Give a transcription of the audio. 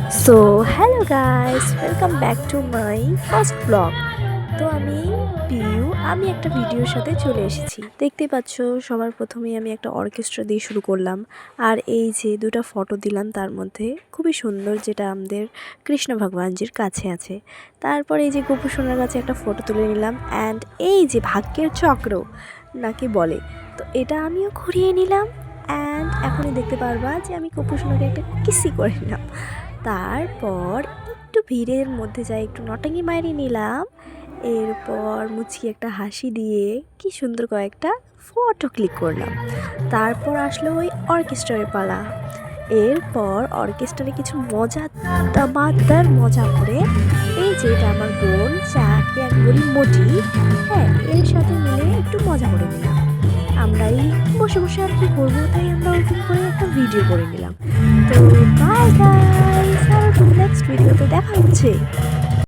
So hello guys, welcome back to my first blog. তো আমি একটা ভিডিওর সাথে চলে এসেছি। দেখতেই পাচ্ছ, সবার প্রথমেই আমি একটা অর্কেস্ট্রা দিয়ে শুরু করলাম। আর এই যে দুটো ফটো দিলাম, তার মধ্যে খুবই সুন্দর, যেটা আমাদের কৃষ্ণ ভগবানজির কাছে আছে। তারপর এই যে গোপু সোনার কাছে একটা ফটো তুলে নিলাম। অ্যান্ড এই যে ভাগ্যের চক্র নাকি বলে, তো এটা আমিও ঘুরিয়ে নিলাম। অ্যান্ড এখনই দেখতে পারবা যে আমি গোপু সোনাকে একটা কিসি করে নিলাম। তারপর একটু ভিড়ের মধ্যে যাই, একটু নটাঙ্গি মাইরে নিলাম। এরপর মুচকি একটা হাসি দিয়ে কি সুন্দর কয়েকটা ফটো ক্লিক করলাম। তারপর আসলো ওই অর্কেস্ট্রার পালা। এরপর অর্কেস্ট্রারে কিছু মজাদার মজা করে এই যে এটা আমার বোন, যাকে আমি বলি মোটি, হ্যাঁ, এর সাথে মিলে একটু মজা করে নিলাম। আমরাই বসে বসে আর কি করবো, তাই আমরা ওরকম করে একটা ভিডিও করে নিলাম। তো বাই গাইস, আর নেক্সট ভিডিওতে দেখা হচ্ছে।